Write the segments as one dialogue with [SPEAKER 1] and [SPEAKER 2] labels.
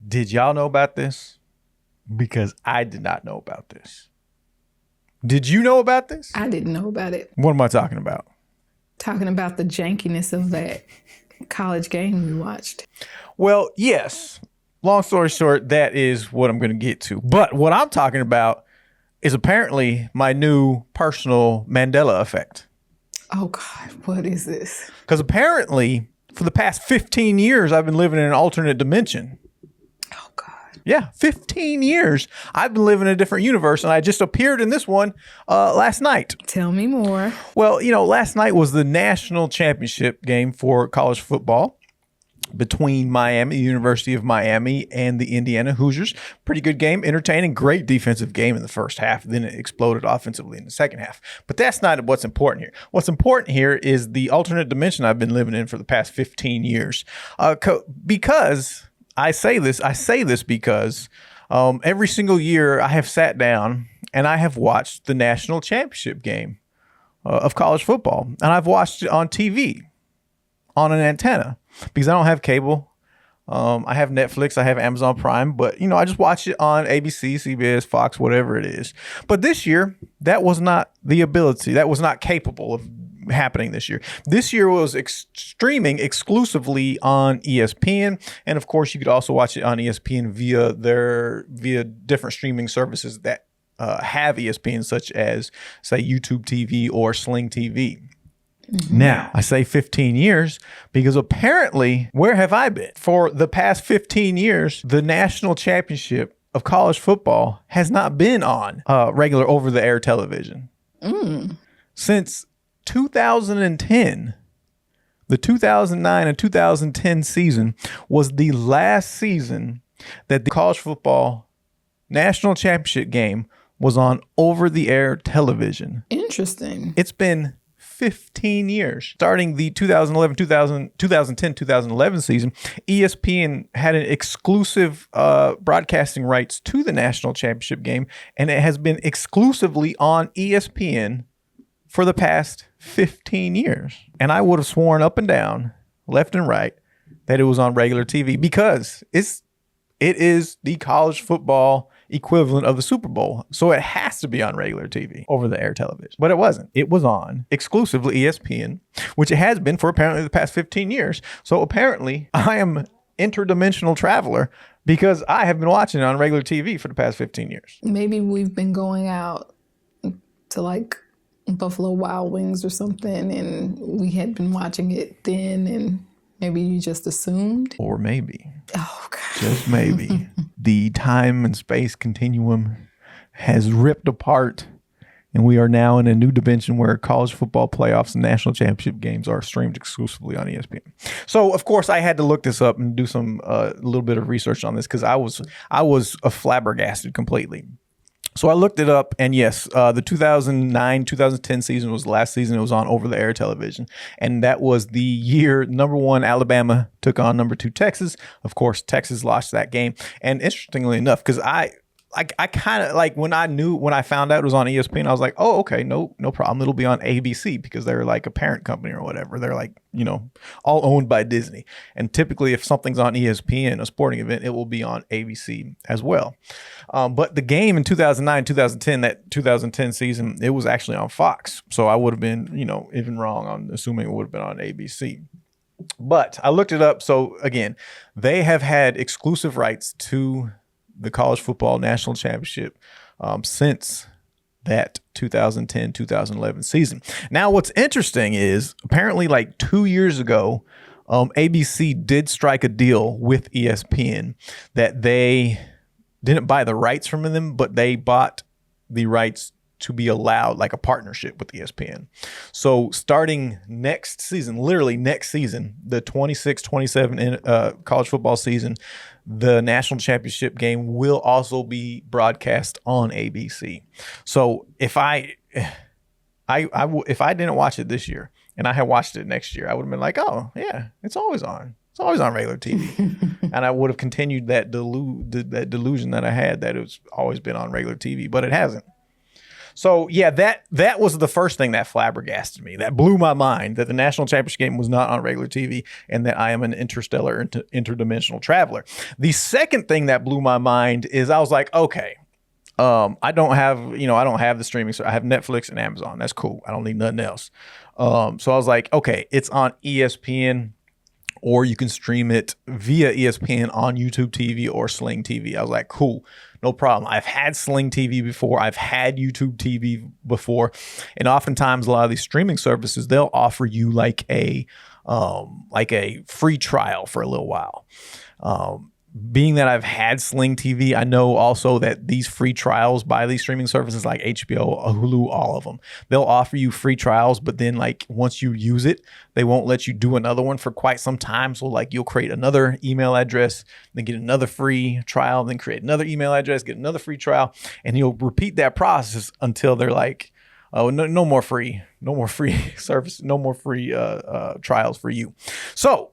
[SPEAKER 1] Did y'all know about this? Because I did not know about this. Did you know about this?
[SPEAKER 2] I didn't know about it.
[SPEAKER 1] What am I talking about?
[SPEAKER 2] Talking about the jankiness of that college game we watched.
[SPEAKER 1] Well, yes. Long story short, that is what I'm going to get to. But what I'm talking about is apparently my new personal Mandela effect.
[SPEAKER 2] Oh, God, what is this?
[SPEAKER 1] Because apparently, for the past 15 years, I've been living in an alternate dimension.
[SPEAKER 2] Oh, God.
[SPEAKER 1] Yeah, 15 years. I've been living in a different universe, and I just appeared in this one last night.
[SPEAKER 2] Tell me more.
[SPEAKER 1] Well, last night was the national championship game for college football between Miami, the University of Miami, and the Indiana Hoosiers. Pretty good game, entertaining, great defensive game in the first half. Then it exploded offensively in the second half. But that's not what's important here. What's important here is the alternate dimension I've been living in for the past 15 years. Because I say this because every single year I have sat down and I have watched the national championship game of college football. And I've watched it on TV, on an antenna, because I don't have cable. I have Netflix, I have Amazon Prime, but I just watch it on ABC, CBS, Fox, whatever it is. But this year, that was not the ability. That was not capable of happening this year. This year was streaming exclusively on ESPN, and of course, you could also watch it on ESPN via different streaming services that have ESPN, such as say YouTube TV or Sling TV. Now, I say 15 years because apparently, where have I been? For the past 15 years, the national championship of college football has not been on regular over-the-air television. Since 2010, the 2009 and 2010 season was the last season that the college football national championship game was on over-the-air television.
[SPEAKER 2] Interesting.
[SPEAKER 1] It's been 15 years. Starting the 2010-2011 season, ESPN had an exclusive broadcasting rights to the national championship game, and it has been exclusively on ESPN for the past 15 years. And I would have sworn up and down, left and right, that it was on regular TV because it is the college football equivalent of the Super Bowl. So it has to be on regular TV, over the air television. But it wasn't. It was on exclusively ESPN, which it has been for apparently the past 15 years. So apparently I am interdimensional traveler because I have been watching it on regular TV for the past 15 years.
[SPEAKER 2] Maybe we've been going out to like Buffalo Wild Wings or something, and we had been watching it then, and maybe you just assumed.
[SPEAKER 1] Or maybe.
[SPEAKER 2] Oh, God.
[SPEAKER 1] Just maybe. The time and space continuum has ripped apart, and we are now in a new dimension where college football playoffs and national championship games are streamed exclusively on ESPN. So, of course, I had to look this up and do some a little bit of research on this because I was flabbergasted completely. So I looked it up, and yes, the 2009-2010 season was the last season it was on over-the-air television, and that was the year number 1 Alabama took on number 2 Texas. Of course, Texas lost that game, and interestingly enough, because I kind of like when I found out it was on ESPN, I was like, oh, okay, no problem. It'll be on ABC because they're like a parent company or whatever. They're like, all owned by Disney. And typically if something's on ESPN, a sporting event, it will be on ABC as well. But the game in 2009, 2010, that 2010 season, it was actually on Fox. So I would have been, even wrong on assuming it would have been on ABC. But I looked it up. So again, they have had exclusive rights to the college football national championship since that 2010-2011 season. Now, what's interesting is apparently like 2 years ago, ABC did strike a deal with ESPN that they didn't buy the rights from them, but they bought the rights to be allowed like a partnership with ESPN. So starting next season, literally next season, the 26-27 college football season, the national championship game will also be broadcast on ABC. So if I didn't watch it this year and I had watched it next year, I would have been like, oh yeah, it's always on. It's always on regular TV. And I would have continued that delusion that I had that it's always been on regular TV, but it hasn't. So yeah, that was the first thing that flabbergasted me. That blew my mind that the national championship game was not on regular TV and that I am an interstellar interdimensional traveler. The second thing that blew my mind is I was like, okay, I don't have the streaming. So I have Netflix and Amazon. That's cool. I don't need nothing else. So I was like, okay, it's on ESPN, or you can stream it via ESPN on YouTube TV or Sling TV. I was like, cool, no problem. I've had Sling TV before. I've had YouTube TV before. And oftentimes a lot of these streaming services, they'll offer you like a free trial for a little while. Being that I've had Sling TV, I know also that these free trials by these streaming services like HBO, Hulu, all of them, they'll offer you free trials, but then like once you use it, they won't let you do another one for quite some time. So like you'll create another email address, then get another free trial, then create another email address, get another free trial, and you'll repeat that process until they're like, oh, no more free service, no more free trials for you. So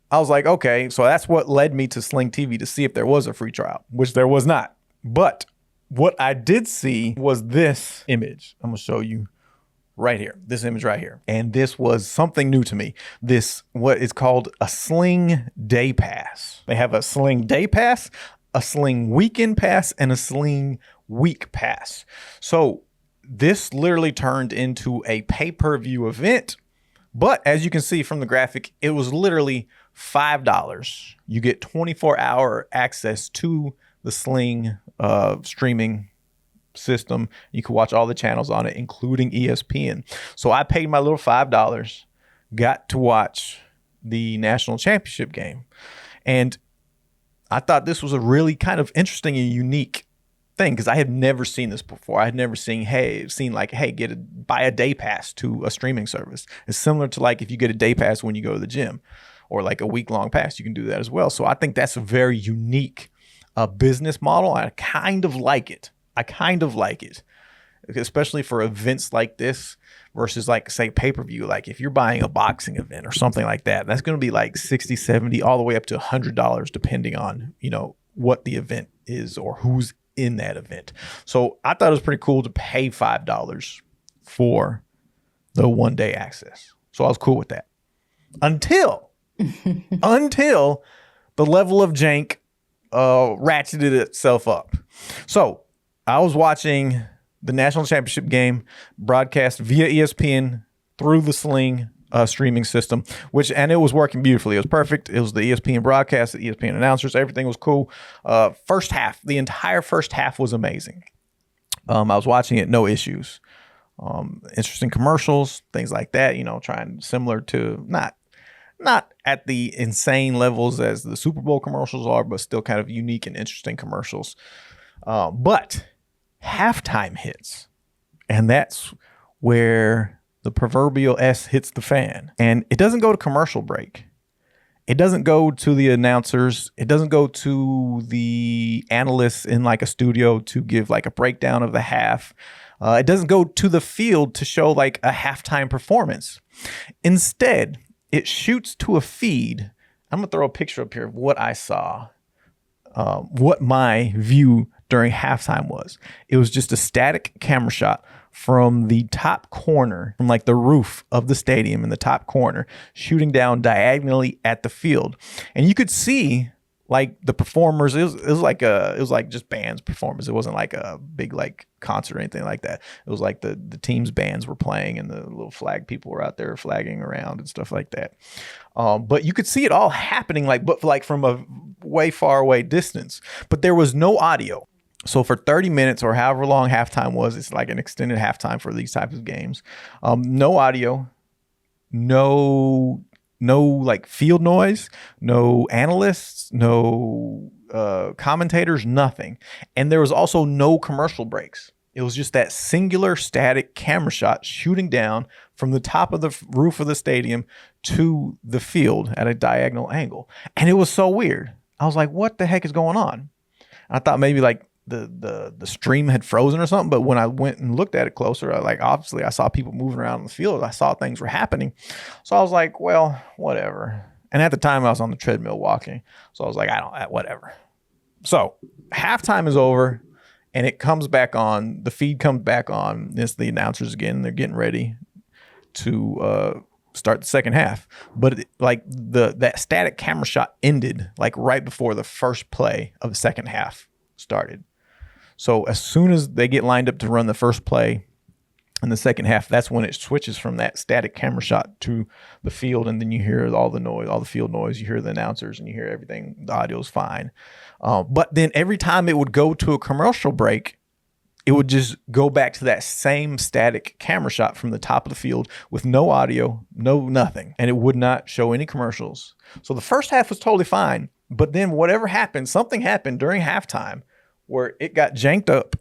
[SPEAKER 1] I was like, okay, so that's what led me to Sling TV to see if there was a free trial, which there was not. But what I did see was this image. I'm going to show you right here, this image right here. And this was something new to me. This, what is called a Sling Day Pass. They have a Sling Day Pass, a Sling Weekend Pass, and a Sling Week Pass. So this literally turned into a pay-per-view event. But as you can see from the graphic, it was literally $5. You get 24-hour access to the Sling streaming system. You can watch all the channels on it, including ESPN. So I paid my little $5, got to watch the national championship game. And I thought this was a really kind of interesting and unique thing because I had never seen this before. I had never seen buy a day pass to a streaming service. It's similar to like if you get a day pass when you go to the gym, or like a week-long pass, you can do that as well. So I think that's a very unique business model. I kind of like it, especially for events like this versus like, say, pay-per-view. Like if you're buying a boxing event or something like that, that's going to be like 60, 70, all the way up to $100, depending on, what the event is or who's in that event. So I thought it was pretty cool to pay $5 for the one-day access. So I was cool with that until the level of jank ratcheted itself up. So I was watching the national championship game broadcast via ESPN through the Sling streaming system, and it was working beautifully. It was perfect. It was the ESPN broadcast, the ESPN announcers, everything was cool. First half, the entire first half was amazing. I was watching it, no issues. Interesting commercials, things like that, trying similar to not at the insane levels as the Super Bowl commercials are, but still kind of unique and interesting commercials. But halftime hits, and that's where the proverbial S hits the fan. And it doesn't go to commercial break. It doesn't go to the announcers. It doesn't go to the analysts in like a studio to give like a breakdown of the half. It doesn't go to the field to show like a halftime performance. Instead, it shoots to a feed. I'm going to throw a picture up here of what I saw, what my view during halftime was. It was just a static camera shot from the top corner, from like the roof of the stadium in the top corner, shooting down diagonally at the field. And you could see like the performers, it was like just bands performance. It wasn't like a big like concert or anything like that. It was like the team's bands were playing and the little flag people were out there flagging around and stuff like that. But you could see it all happening like from a way far away distance, but there was no audio. So for 30 minutes or however long halftime was, it's like an extended halftime for these types of games. No audio, no like field noise, no analysts, no commentators, nothing. And there was also no commercial breaks. It was just that singular static camera shot shooting down from the top of the roof of the stadium to the field at a diagonal angle. And it was so weird. I was like, what the heck is going on? I thought maybe like the stream had frozen or something, but when I went and looked at it closer, obviously I saw people moving around in the field. I saw things were happening. So I was like, well, whatever. And at the time I was on the treadmill walking. So I was like, whatever. So halftime is over and it comes back on. The feed comes back on. It's the announcers again. They're getting ready to start the second half. But that static camera shot ended like right before the first play of the second half started. So as soon as they get lined up to run the first play in the second half, that's when it switches from that static camera shot to the field, and then you hear all the noise, all the field noise. You hear the announcers, and you hear everything. The audio's fine. But then every time it would go to a commercial break, it would just go back to that same static camera shot from the top of the field with no audio, no nothing, and it would not show any commercials. So the first half was totally fine, but then whatever happened, something happened during halftime where it got janked up.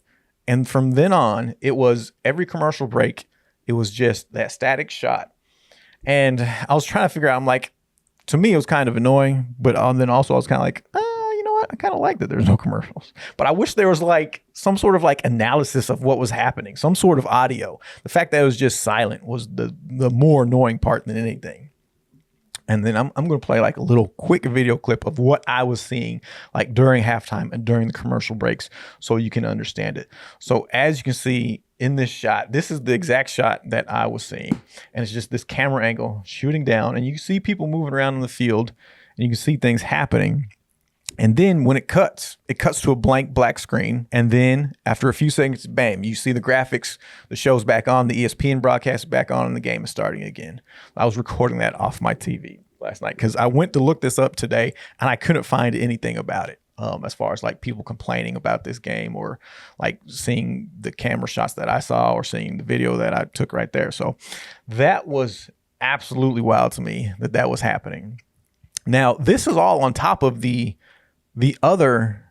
[SPEAKER 1] And from then on, it was every commercial break, it was just that static shot. And I was trying to figure out, I'm like, to me, it was kind of annoying, but then also I was kind of like, you know what? I kind of like that there's no commercials. But I wish there was like some sort of like analysis of what was happening, some sort of audio. The fact that it was just silent was the more annoying part than anything. And then I'm going to play like a little quick video clip of what I was seeing like during halftime and during the commercial breaks so you can understand it. So as you can see in this shot, this is the exact shot that I was seeing. And it's just this camera angle shooting down, and you can see people moving around in the field, and you can see things happening. And then when it cuts to a blank black screen. And then after a few seconds, bam, you see the graphics, the show's back on, the ESPN broadcast is back on, and the game is starting again. I was recording that off my TV last night because I went to look this up today and I couldn't find anything about it. As far as like people complaining about this game or like seeing the camera shots that I saw or seeing the video that I took right there. So that was absolutely wild to me that was happening. Now, this is all on top of the other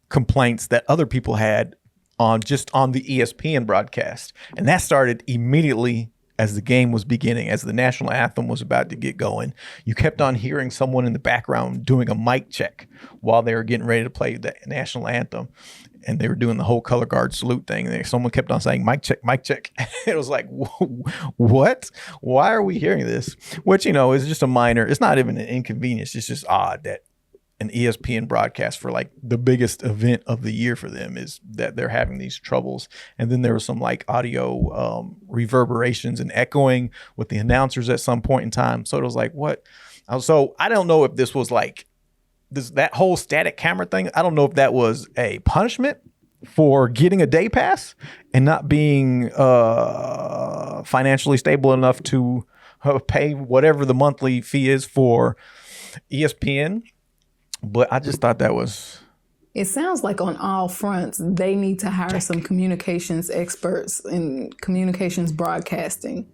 [SPEAKER 1] complaints that other people had on the ESPN broadcast. And that started immediately as the game was beginning, as the national anthem was about to get going. You kept on hearing someone in the background doing a mic check while they were getting ready to play the national anthem. And they were doing the whole color guard salute thing. And someone kept on saying, mic check, mic check. It was like, what? Why are we hearing this? Which, is just a minor, it's not even an inconvenience. It's just odd that an ESPN broadcast for like the biggest event of the year for them is that they're having these troubles. And then there was some like audio reverberations and echoing with the announcers at some point in time. So it was like, what? So I don't know if this was like that whole static camera thing. I don't know if that was a punishment for getting a day pass and not being financially stable enough to pay whatever the monthly fee is for ESPN. But I just thought that was...
[SPEAKER 2] It sounds like on all fronts, they need to hire some communications experts in communications broadcasting.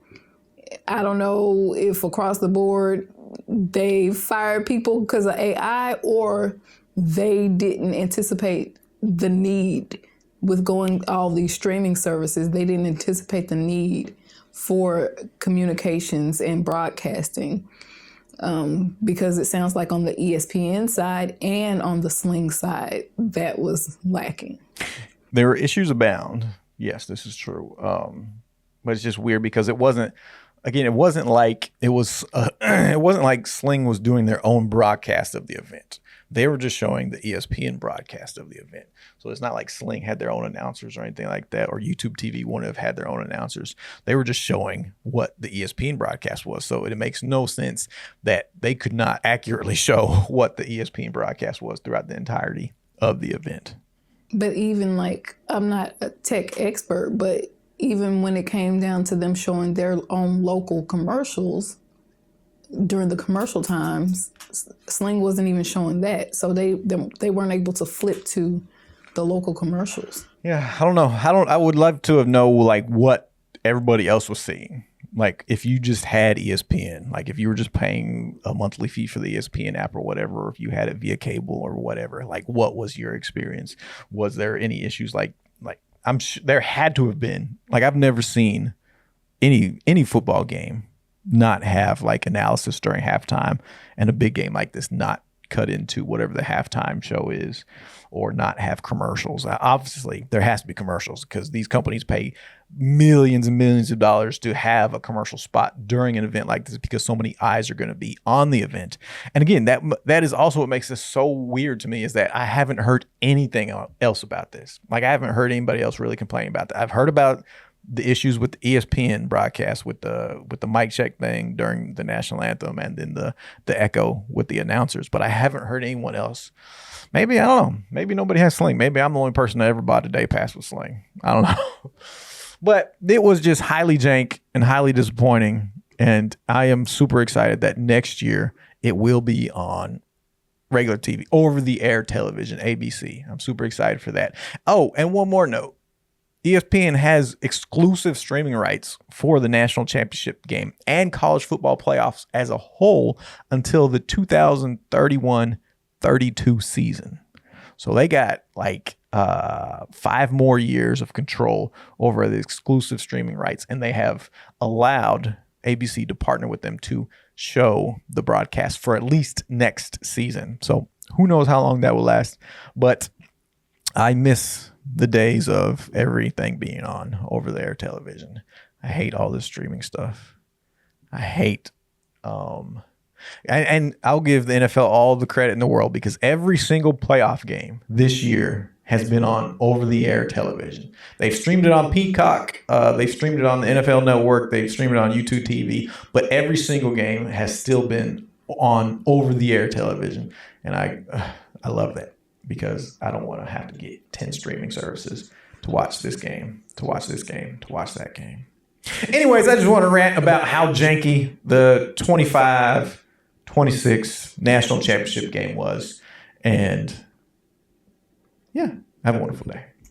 [SPEAKER 2] I don't know if across the board they fired people because of AI or they didn't anticipate the need with going all these streaming services. They didn't anticipate the need for communications and broadcasting. Because it sounds like on the ESPN side and on the Sling side, that was lacking.
[SPEAKER 1] There were issues abound. Yes, this is true. But it's just weird because it wasn't like it wasn't like Sling was doing their own broadcast of the event. They were just showing the ESPN broadcast of the event. So it's not like Sling had their own announcers or anything like that, or YouTube TV wouldn't have had their own announcers. They were just showing what the ESPN broadcast was. So it makes no sense that they could not accurately show what the ESPN broadcast was throughout the entirety of the event.
[SPEAKER 2] But even like, I'm not a tech expert, but even when it came down to them showing their own local commercials, during the commercial times, Sling wasn't even showing that. So they weren't able to flip to the local commercials.
[SPEAKER 1] Yeah, I don't know. I would love to have known like what everybody else was seeing. Like if you just had ESPN, like if you were just paying a monthly fee for the ESPN app or whatever, or if you had it via cable or whatever, like what was your experience? Was there any issues? Like I'm sure there had to have been. Like I've never seen any football game not have like analysis during halftime, and a big game like this not cut into whatever the halftime show is, or not have commercials. Obviously there has to be commercials because these companies pay millions and millions of dollars to have a commercial spot during an event like this because so many eyes are going to be on the event. And again, that is also what makes this so weird to me, is that I haven't heard anything else about this. Like, I haven't heard anybody else really complaining about that. I've heard about the issues with the ESPN broadcast with the mic check thing during the national anthem, and then the echo with the announcers, but I haven't heard anyone else. Maybe, I don't know, maybe nobody has Sling. Maybe I'm the only person that ever bought a day pass with Sling. I don't know. But it was just highly jank and highly disappointing. And I am super excited that next year it will be on regular TV, over the air television, ABC. I'm super excited for that. Oh, and one more note. ESPN has exclusive streaming rights for the national championship game and college football playoffs as a whole until the 2031-32 season. So they got like 5 more years of control over the exclusive streaming rights, and they have allowed ABC to partner with them to show the broadcast for at least next season. So who knows how long that will last, but I miss the days of everything being on over the air television. I hate all this streaming stuff. I hate and I'll give the NFL all the credit in the world, because every single playoff game this year has been on over-the-air television. They've streamed it on Peacock. They've streamed it on the NFL Network. They've streamed it on YouTube TV. But every single game has still been on over-the-air television. And I love that, because I don't want to have to get 10 streaming services to watch this game, to watch this game, to watch that game. Anyways, I just want to rant about how janky the 25-26 national championship game was. And yeah, have a wonderful day.